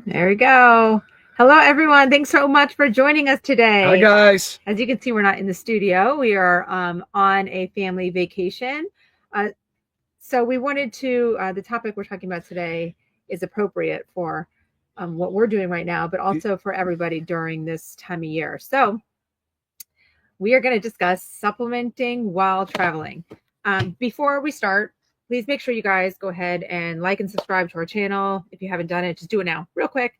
There we go. Hello, everyone. Thanks so much for joining us today. Hi, guys. As you can see, we're not in the studio. We are on a family vacation. So we wanted to, the topic we're talking about today is appropriate for what we're doing right now, but also for everybody during this time of year. So we are going to discuss supplementing while traveling. Before we start, please make sure you guys go ahead and like and subscribe to our channel. If you haven't done it, just do it now, real quick.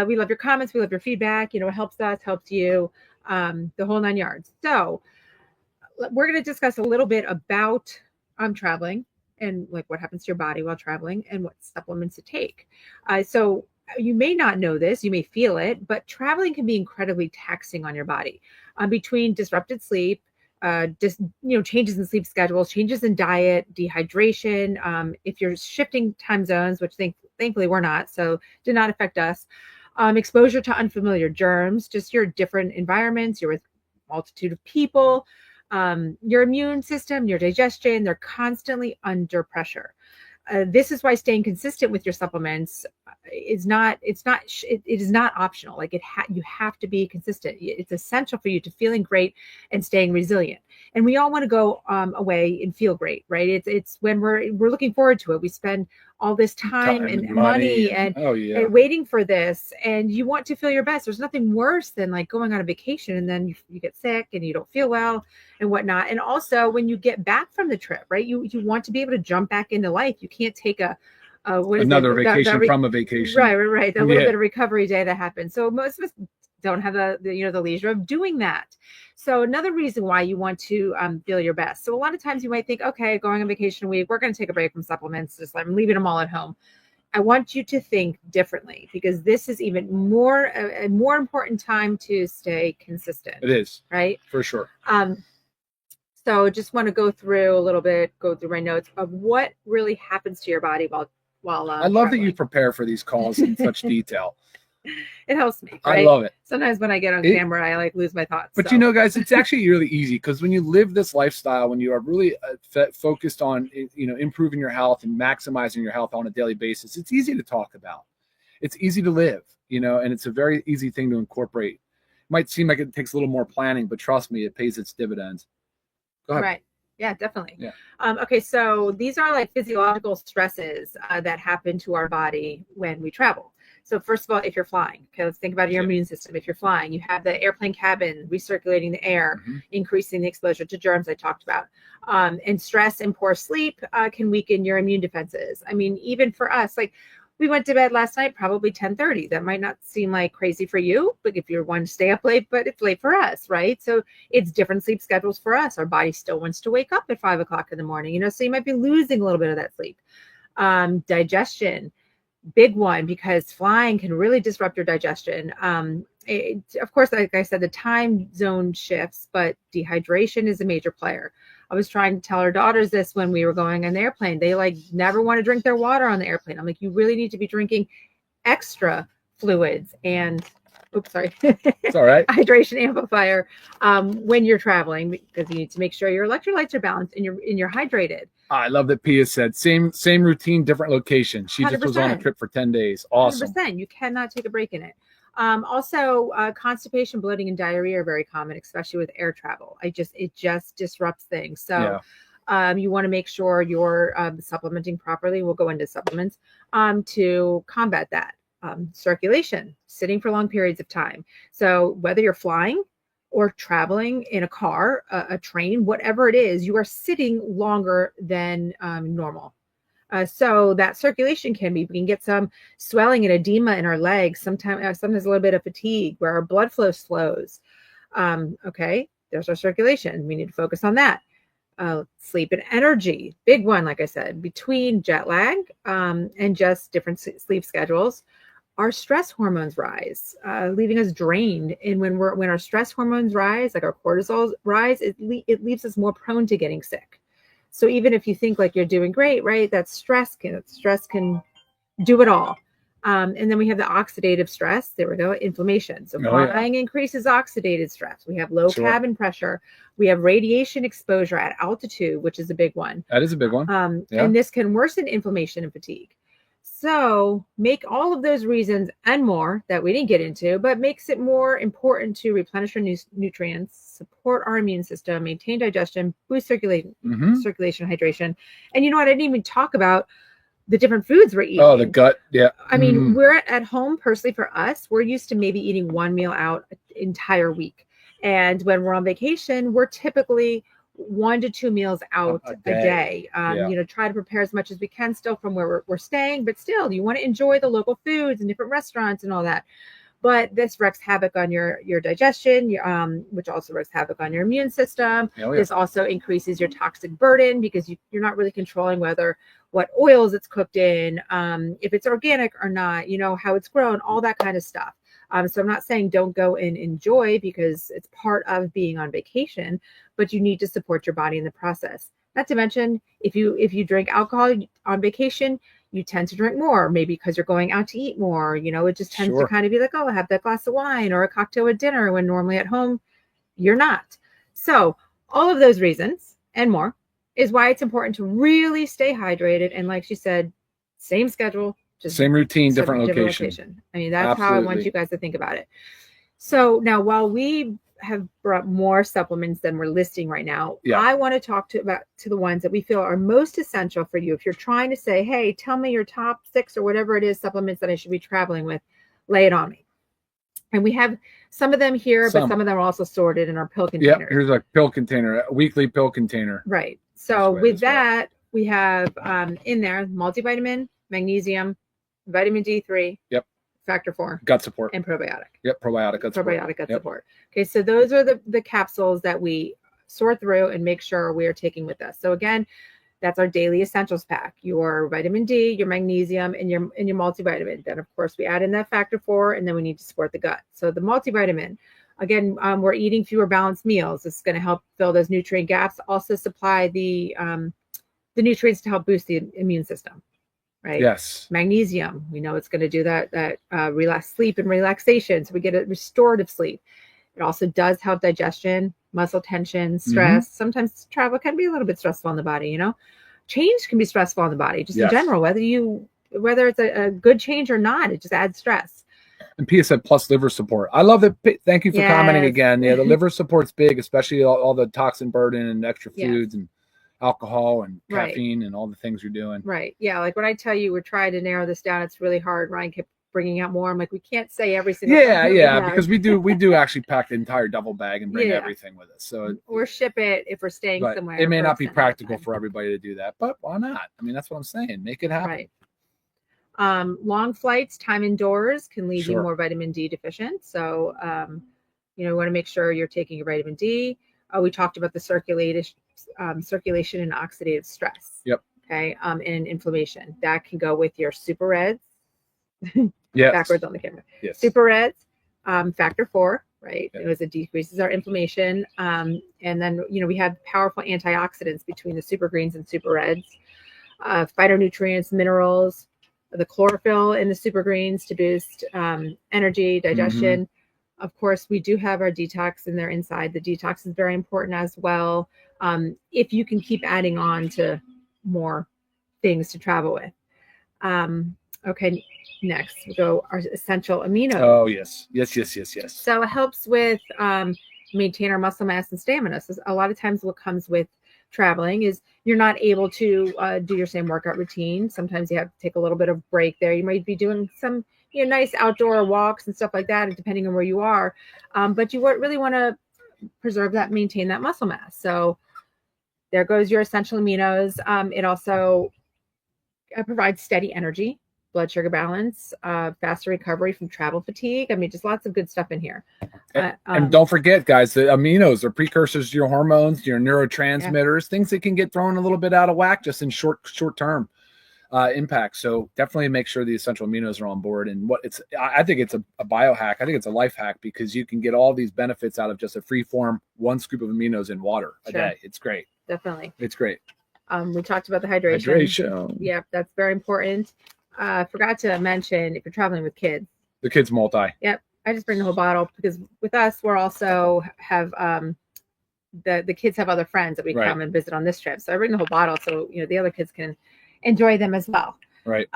We love your comments. We love your feedback. You know, it helps us, helps you, the whole 9 yards. So we're going to discuss a little bit about traveling and like what happens to your body while traveling and what supplements to take. So you may not know this, you may feel it, but traveling can be incredibly taxing on your body. Between disrupted sleep, changes in sleep schedules, changes in diet, dehydration. If you're shifting time zones, which thankfully we're not, so did not affect us. Exposure to unfamiliar germs, just your different environments, you're with a multitude of people. Your immune system, your digestion, they're constantly under pressure. This is why staying consistent with your supplements it is not optional. Like you have to be consistent. It's essential for you to feeling great and staying resilient. And we all want to go away and feel great, right? It's when we're looking forward to it. We spend all this time and money and waiting for this, and you want to feel your best. There's nothing worse than like going on a vacation and then you get sick and you don't feel well and whatnot. And also when you get back from the trip, right? You want to be able to jump back into life. You can't take another vacation from a vacation. Right. The little bit of recovery day that happens. So most of us don't have the leisure of doing that. So another reason why you want to feel your best. So a lot of times you might think, okay, going on vacation week, we're going to take a break from supplements. Just I'm leaving them all at home. I want you to think differently because this is even more a more important time to stay consistent. It is, right? For sure. So just want to go through my notes of what really happens to your body while I love traveling. That you prepare for these calls in such detail. It helps me. Right? I love it. Sometimes when I get on camera, I like lose my thoughts. But guys, it's actually really easy because when you live this lifestyle, when you are really focused on improving your health and maximizing your health on a daily basis, it's easy to talk about. It's easy to live, and it's a very easy thing to incorporate. It might seem like it takes a little more planning, but trust me, it pays its dividends. Go ahead. Right. Yeah, definitely. Yeah. Okay, so these are like physiological stresses that happen to our body when we travel. So first of all, if you're flying, okay, let's think about your immune system. If you're flying, you have the airplane cabin recirculating the air, increasing the exposure to germs I talked about. And stress and poor sleep can weaken your immune defenses. I mean, even for us, like we went to bed last night, probably 10:30. That might not seem like crazy for you, but if you're one to stay up late, but it's late for us, right? So it's different sleep schedules for us. Our body still wants to wake up at 5 o'clock in the morning, so you might be losing a little bit of that sleep. Digestion, big one, because flying can really disrupt your digestion. Of course, like I said, the time zone shifts, but dehydration is a major player. I was trying to tell our daughters this when we were going on the airplane. They like never want to drink their water on the airplane. I'm like, you really need to be drinking extra fluids and it's all right. Hydration amplifier when you're traveling because you need to make sure your electrolytes are balanced and you're hydrated. I love that Pia said same routine, different location. She 100%. Just was on a trip for 10 days. Awesome. 100%. You cannot take a break in it. Also, constipation, bloating, and diarrhea are very common, especially with air travel. It just disrupts things. So you want to make sure you're supplementing properly. We'll go into supplements to combat that. Circulation, sitting for long periods of time. So whether you're flying or traveling in a car, a train, whatever it is, you are sitting longer than normal. So that circulation we can get some swelling and edema in our legs, sometimes a little bit of fatigue where our blood flow slows. Okay, there's our circulation. We need to focus on that. Sleep and energy, big one, like I said, between jet lag and just different sleep schedules. Our stress hormones rise, leaving us drained. And when our stress hormones rise, like our cortisol rise, it leaves us more prone to getting sick. So even if you think like you're doing great, right, that stress can do it all. And then we have the oxidative stress. There we go. Inflammation. So flying increases oxidative stress. We have low cabin pressure. We have radiation exposure at altitude, which is a big one. That is a big one. And this can worsen inflammation and fatigue. So make all of those reasons and more that we didn't get into, but makes it more important to replenish our nutrients, support our immune system, maintain digestion, boost circulation, hydration. And you know what? I didn't even talk about the different foods we're eating. Oh, the gut. Yeah. I mean, we're at home personally for us, we're used to maybe eating one meal out an entire week. And when we're on vacation, we're typically 1 to 2 meals out a day. Try to prepare as much as we can still from where we're staying, but still you want to enjoy the local foods and different restaurants and all that. But this wreaks havoc on your digestion, which also wreaks havoc on your immune system. Oh, yeah. This also increases your toxic burden because you're not really controlling what oils it's cooked in, if it's organic or not, how it's grown, all that kind of stuff. So I'm not saying don't go and enjoy, because it's part of being on vacation, but you need to support your body in the process. Not to mention, if you drink alcohol on vacation, you tend to drink more, maybe because you're going out to eat more. It just tends to kind of be like, oh, I have that glass of wine or a cocktail at dinner, when normally at home you're not. So all of those reasons and more is why it's important to really stay hydrated. And like she said, same schedule, just same routine, different location. I mean, that's how I want you guys to think about it. So now, while we have brought more supplements than we're listing right now, I want to talk to the ones that we feel are most essential for you. If you're trying to say, hey, tell me your top 6 or whatever it is supplements that I should be traveling with, lay it on me. And we have some of them here, but some of them are also sorted in our pill container. Yeah, here's a pill container, a weekly pill container. Right. So with that, we have in there multivitamin, magnesium, vitamin D3. Yep. Factor 4. Gut support. And probiotic. Yep, probiotic gut support. Probiotic gut support. Okay, so those are the capsules that we sort through and make sure we are taking with us. So again, that's our daily essentials pack. Your vitamin D, your magnesium, and your multivitamin. Then of course we add in that factor 4, and then we need to support the gut. So the multivitamin, again, we're eating fewer balanced meals. It's going to help fill those nutrient gaps. Also supply the nutrients to help boost the immune system. Right. Yes. Magnesium, we know it's going to do that sleep and relaxation. So we get a restorative sleep. It also does help digestion, muscle tension, stress. Sometimes travel can be a little bit stressful on the body. Change can be stressful on the body, just in general, whether it's a good change or not, it just adds stress. And Pia said plus liver support. I love it. Thank you for commenting again. Yeah, the liver support's big, especially all the toxin burden and extra foods and alcohol and caffeine and all the things you're doing. Right. Yeah. Like when I tell you we're trying to narrow this down, it's really hard. Ryan kept bringing out more. I'm like, we can't say every single thing. Because we do actually pack the entire duvel bag and bring everything with us. So or ship it if we're staying somewhere. It may not be practical for everybody to do that, but why not? I mean, that's what I'm saying. Make it happen. Right. Long flights, time indoors can leave you more vitamin D deficient. So we want to make sure you're taking your vitamin D. We talked about the circulation and oxidative stress. Yep. Okay. And inflammation that can go with your superreds. Yes. Backwards on the camera. Yes. Superreds, factor 4, right? Yep. It decreases our inflammation. And then, we have powerful antioxidants between the super greens and super reds, phytonutrients, minerals, the chlorophyll in the super greens to boost energy, digestion. Of course, we do have our detox in there inside. The detox is very important as well. If you can keep adding on to more things to travel with. Okay, next we go our essential aminos. Oh, yes. So it helps with maintain our muscle mass and stamina. So a lot of times what comes with traveling is you're not able to do your same workout routine. Sometimes you have to take a little bit of break there. You might be doing some nice outdoor walks and stuff like that, depending on where you are. But you really want to preserve that, maintain that muscle mass. So there goes your essential aminos. It also provides steady energy, blood sugar balance, faster recovery from travel fatigue. I mean, just lots of good stuff in here. And don't forget, guys, the aminos are precursors to your hormones, your neurotransmitters, things that can get thrown a little bit out of whack just in short term impact. So definitely make sure the essential aminos are on board. And I think it's a biohack. I think it's a life hack because you can get all these benefits out of just a free form 1 scoop of aminos in water a day. It's great. Definitely. It's great. We talked about the hydration. Yeah, that's very important. Forgot to mention if you're traveling with kids. The kids multi. Yep. I just bring the whole bottle because with us, we're also have the kids have other friends that we come and visit on this trip. So I bring the whole bottle so the other kids can enjoy them as well. Right.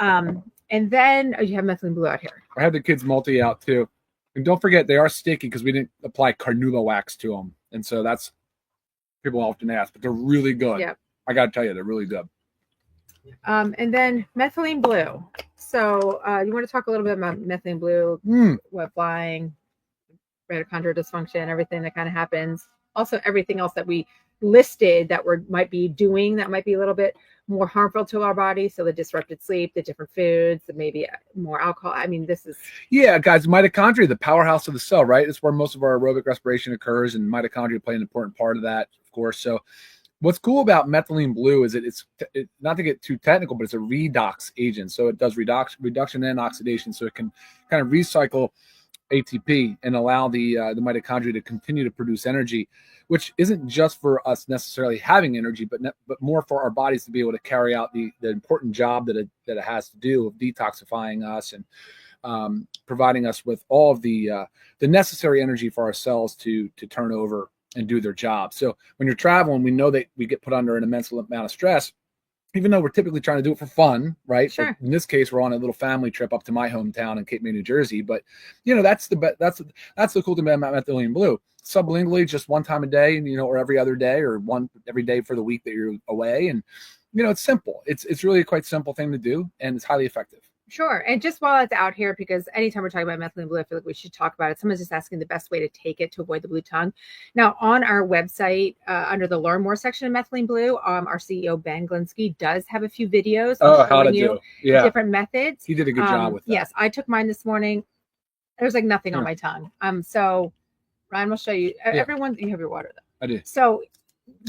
And then you have methylene blue out here. I had the kids multi out too. And don't forget, they are sticky because we didn't apply carnula wax to them. And so that's, people often ask, but they're really good. Yep. I got to tell you, they're really good. And then methylene blue. So you want to talk a little bit about methylene blue, wet flying, mitochondrial dysfunction, everything that kind of happens. Also, everything else that we listed that might be doing that might be a little bit more harmful to our body. So the disrupted sleep, the different foods, maybe more alcohol. I mean, this is... Yeah, guys, mitochondria, the powerhouse of the cell, right? It's where most of our aerobic respiration occurs, and mitochondria play an important part of that, of course. So what's cool about methylene blue is that it's not to get too technical, but it's a redox agent. So it does reduction and oxidation. So it can kind of recycle ATP and allow the mitochondria to continue to produce energy, which isn't just for us necessarily having energy, but more for our bodies to be able to carry out the important job that it has to do of detoxifying us and providing us with all of the necessary energy for our cells to turn over and do their job. So when you're traveling, we know that we get put under an immense amount of stress, even though we're typically trying to do it for fun, right? Sure. In this case, we're on a little family trip up to my hometown in Cape May, New Jersey. But that's the cool thing about methylene blue. Sublingually, just one time a day, or every other day, or every day for the week that you're away. And it's simple. It's really a quite simple thing to do, and it's highly effective. Sure. And just while it's out here, because anytime we're talking about methylene blue, I feel like we should talk about it. Someone's just asking the best way to take it to avoid the blue tongue. Now, on our website, under the Learn More section of methylene blue, our CEO, Ben Glinsky, does have a few videos showing you different methods. He did a good job with that. Yes, I took mine this morning. There's like nothing on my tongue. So Ryan will show you. Everyone, you have your water, though. I do. So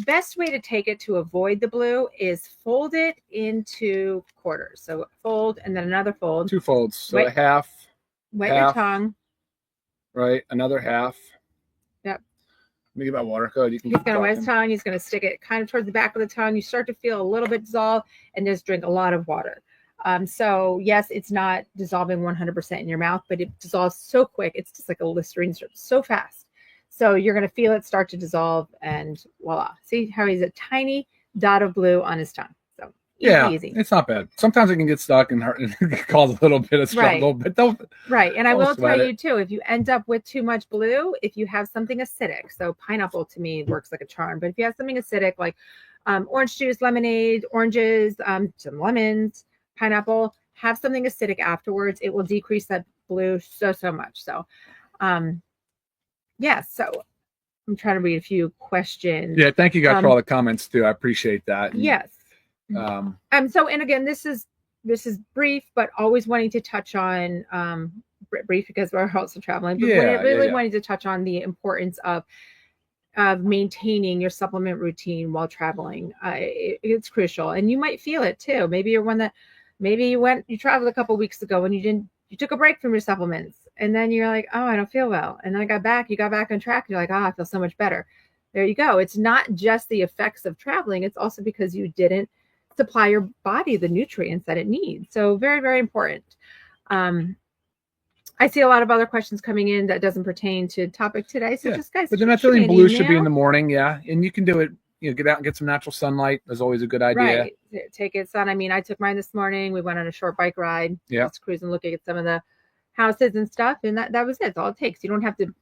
best way to take it to avoid the blue is fold it into quarters. So fold and then another fold. 2 folds. So a half. Wet your tongue. Right. Another half. Yep. Let me get my water code. He's going to wet his tongue. He's going to stick it kind of towards the back of the tongue. You start to feel a little bit dissolved and just drink a lot of water. So yes, it's not dissolving 100% in your mouth, but it dissolves so quick. It's just like a Listerine so fast. So you're going to feel it start to dissolve, and voila. See how he's a tiny dot of blue on his tongue. So easy. It's not bad. Sometimes it can get stuck and hurt and cause a little bit of struggle, but don't. Right. And I will tell you too, if you end up with too much blue, if you have something acidic, so pineapple to me works like a charm, but if you have something acidic like orange juice, lemonade, oranges, some lemons, pineapple, have something acidic afterwards, it will decrease that blue so much. So so I'm trying to read a few questions. Yeah, thank you guys for all the comments too. I appreciate that. Yes. So, and again, this is brief, but always wanting to touch on brief because we're also traveling. But really wanting to touch on the importance of maintaining your supplement routine while traveling. It's crucial, and you might feel it too. Maybe you're one that you traveled a couple weeks ago and you took a break from your supplements. And then you're like, oh, I don't feel well. And then you got back on track. You're like, I feel so much better. There you go. It's not just the effects of traveling. It's also because you didn't supply your body the nutrients that it needs. So very, very important. I see a lot of other questions coming in that doesn't pertain to topic today. So just guys, but the methylene blue should be in the morning. Yeah. And you can do it, get out and get some natural sunlight. That's always a good idea. Right. Take it sun. I mean, I took mine this morning. We went on a short bike ride. Yeah. Just cruising, looking at some of the houses and stuff, and that was it. That's all it takes. You don't have to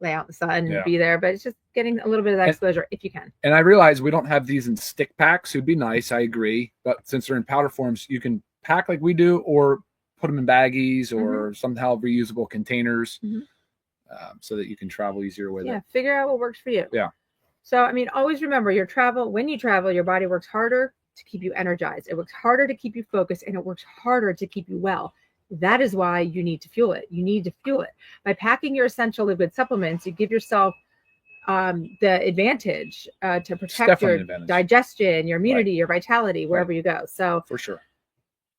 lay out in the sun and be there, but it's just getting a little bit of that exposure if you can. And I realize we don't have these in stick packs. It'd be nice, I agree, but since they're in powder forms, you can pack like we do, or put them in baggies or somehow reusable containers, so that you can travel easier with it. Yeah, figure out what works for you. Yeah. So I mean, always remember when you travel, your body works harder to keep you energized. It works harder to keep you focused, and it works harder to keep you well. That is why you need to fuel it. You need to fuel it. By packing your essential liquid supplements, you give yourself the advantage to protect your digestion, your immunity, your vitality, wherever you go. So for sure,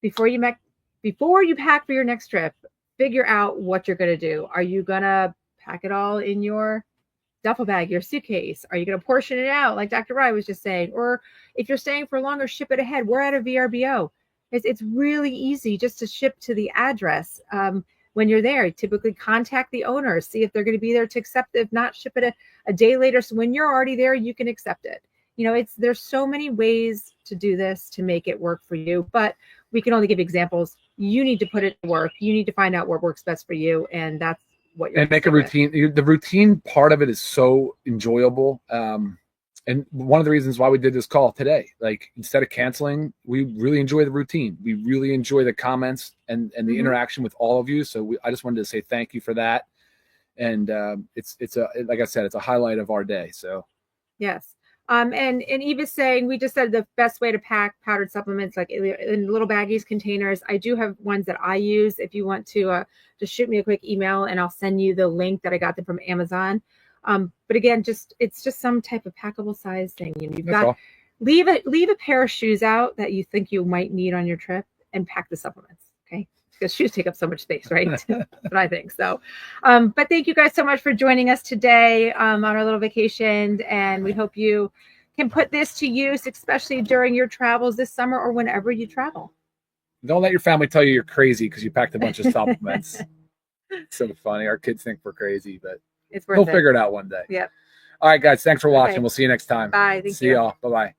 before you pack for your next trip, figure out what you're going to do. Are you going to pack it all in your duffel bag, your suitcase? Are you going to portion it out like Dr. Rye was just saying? Or if you're staying for longer, ship it ahead. We're at a VRBO. It's really easy just to ship to the address. When you're there, typically contact the owners, see if they're going to be there to accept it. If not, ship it a day later. So when you're already there, you can accept it. There's so many ways to do this to make it work for you, but we can only give examples. You need to put it to work. You need to find out what works best for you, and that's what you're and make a routine. The routine part of it is so enjoyable. And one of the reasons why we did this call today, like instead of canceling, we really enjoy the routine. We really enjoy the comments and the interaction with all of you. So I just wanted to say thank you for that. And it's like I said, it's a highlight of our day. So yes. And Eva's saying, we just said the best way to pack powdered supplements, like in little baggies, containers. I do have ones that I use. If you want to just shoot me a quick email and I'll send you the link that I got them from Amazon. But again, it's just some type of packable size thing. And you've got leave a pair of shoes out that you think you might need on your trip and pack the supplements. Okay. Because shoes take up so much space, right? That's what I think. So, but thank you guys so much for joining us today on our little vacation. And we hope you can put this to use, especially during your travels this summer or whenever you travel. Don't let your family tell you you're crazy because you packed a bunch of supplements. It's so funny. Our kids think we're crazy, but it's worth we'll figure it out one day. Yep. All right, guys. Thanks for watching. We'll see you next time. Bye. See y'all. Bye-bye.